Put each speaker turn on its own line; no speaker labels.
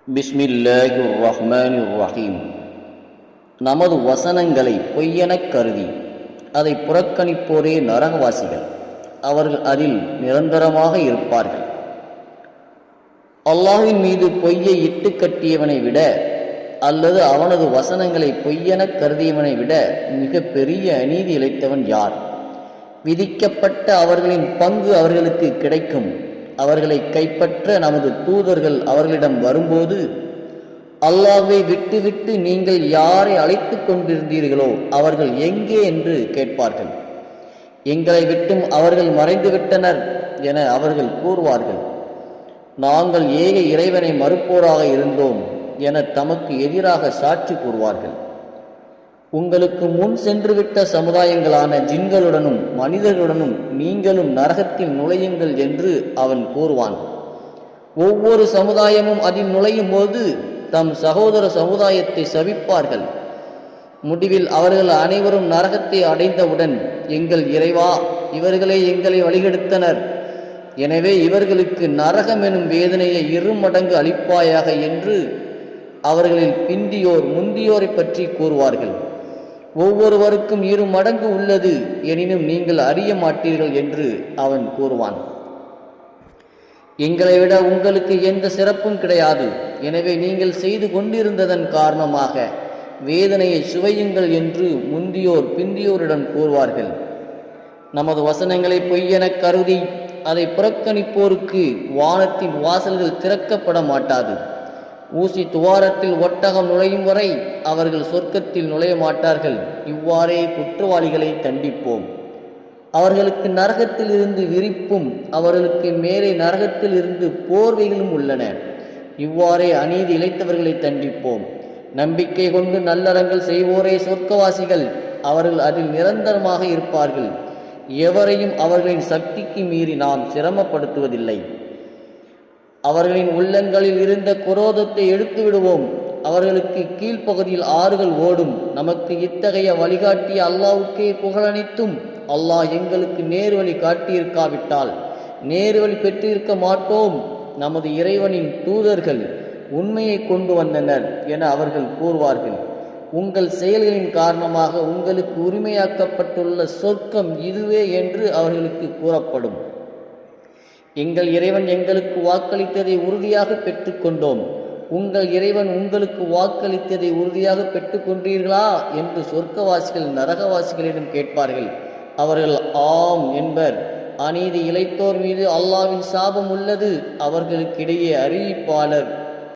பிஸ்மில்லாஹிர் ரஹ்மானிர் ரஹீம். நமது வசனங்களை பொய்யெனக் கருதி அதை புறக்கணிப்போரே நரகவாசிகள். அவர்கள் அதில் நிரந்தரமாக இருப்பார்கள். அல்லாஹ்வின் மீது பொய்யை இட்டு கட்டியவனை விட அல்லது அவனது வசனங்களை பொய்யெனக் கருதியவனை விட மிக பெரிய அநீதி இழைத்தவன் யார்? விதிக்கப்பட்ட அவர்களின் பங்கு அவர்களுக்கு கிடைக்கும். அவர்களை கைப்பற்ற நமது தூதர்கள் அவர்களிடம் வரும்போது, அல்லாஹ்வை விட்டுவிட்டு நீங்கள் யாரை அழைத்து கொண்டிருந்தீர்களோ அவர்கள் எங்கே என்று கேட்பார்கள். எங்களை விட்டும் அவர்கள் மறைந்துவிட்டனர் என அவர்கள் கூறுவார்கள். நாங்கள் ஏக இறைவனை மறுப்போராக இருந்தோம் என தமக்கு எதிராக சாட்சி கூறுவார்கள். உங்களுக்கு முன் சென்றுவிட்ட சமுதாயங்களான ஜின்களுடனும் மனிதர்களுடனும் நீங்களும் நரகத்தில் நுழையுங்கள் என்று அவன் கூறுவான். ஒவ்வொரு சமுதாயமும் அதில் நுழையும் போது தம் சகோதர சமுதாயத்தை சபிப்பார்கள். முடிவில் அவர்கள் அனைவரும் நரகத்தை அடைந்தவுடன், எங்கள் இறைவா, இவர்களே எங்களை வழிகெடுத்தனர், எனவே இவர்களுக்கு நரகம் எனும் வேதனையை 2 மடங்கு அளிப்பாயாக என்று அவர்களில் பிந்தியோர் முந்தியோரை பற்றி கூறுவார்கள். ஒவ்வொருவருக்கும் 2 மடங்கு உள்ளது, எனினும் நீங்கள் அறிய மாட்டீர்கள் என்று அவன் கூறுவான். எங்களை விட உங்களுக்கு எந்த சிறப்பும் கிடையாது, எனவே நீங்கள் செய்து கொண்டிருந்ததன் காரணமாக வேதனையை சுவையுங்கள் என்று முந்தியோர் பிந்தியோரிடம் கூறுவார்கள். நமது வசனங்களை பொய்யெனக் கருதி அதை புறக்கணிப்போருக்கு வானத்தின் வாசல்கள் திறக்கப்பட மாட்டாது. ஊசி துவாரத்தில் ஒட்டகம் நுழையும் வரை அவர்கள் சொர்க்கத்தில் நுழைய மாட்டார்கள். இவ்வாறே குற்றவாளிகளை தண்டிப்போம். அவர்களுக்கு நரகத்தில் இருந்து விரிப்பும் அவர்களுக்கு மேலே நரகத்தில் இருந்து போர்வைகளும் உள்ளன. இவ்வாறே அநீதி இழைத்தவர்களை தண்டிப்போம். நம்பிக்கை கொண்டு நல்லறங்கள் செய்வோரே சொர்க்கவாசிகள். அவர்கள் அதில் நிரந்தரமாக இருப்பார்கள். எவரையும் அவர்களின் சக்திக்கு மீறி நாம் சிரமப்படுத்துவதில்லை. அவர்களின் உள்ளங்களில் இருந்த குரோதத்தை எடுத்து விடுவோம். அவர்களுக்கு கீழ்ப்பகுதியில் ஆறுகள் ஓடும். நமக்கு இத்தகைய வழிகாட்டிய அல்லாஹ்வுக்கே புகழனைத்தும். அல்லாஹ் எங்களுக்கு நேர்வழி காட்டியிருக்காவிட்டால் நேர்வழி பெற்றிருக்க மாட்டோம். நமது இறைவனின் தூதர்கள் உண்மையை கொண்டு வந்தனர் என அவர்கள் கூறுவார்கள். உங்கள் செயல்களின் காரணமாக உங்களுக்கு உரிமையாக்கப்பட்டுள்ள சொர்க்கம் இதுவே என்று அவர்களுக்கு கூறப்படும். எங்கள் இறைவன் எங்களுக்கு வாக்களித்ததை உறுதியாக பெற்றுக்கொண்டோம். உங்கள் இறைவன் உங்களுக்கு வாக்களித்ததை உறுதியாக பெற்றுக்கொண்டீர்களா என்று சொர்க்கவாசிகள் நரகவாசிகளிடம் கேட்பார்கள். அவர்கள் ஆம் என்பர். அநீதி இழைத்தோர் மீது அல்லாஹ்வின் சாபம் உள்ளது. அவர்களுக்கிடையே அறிவிப்பாளர்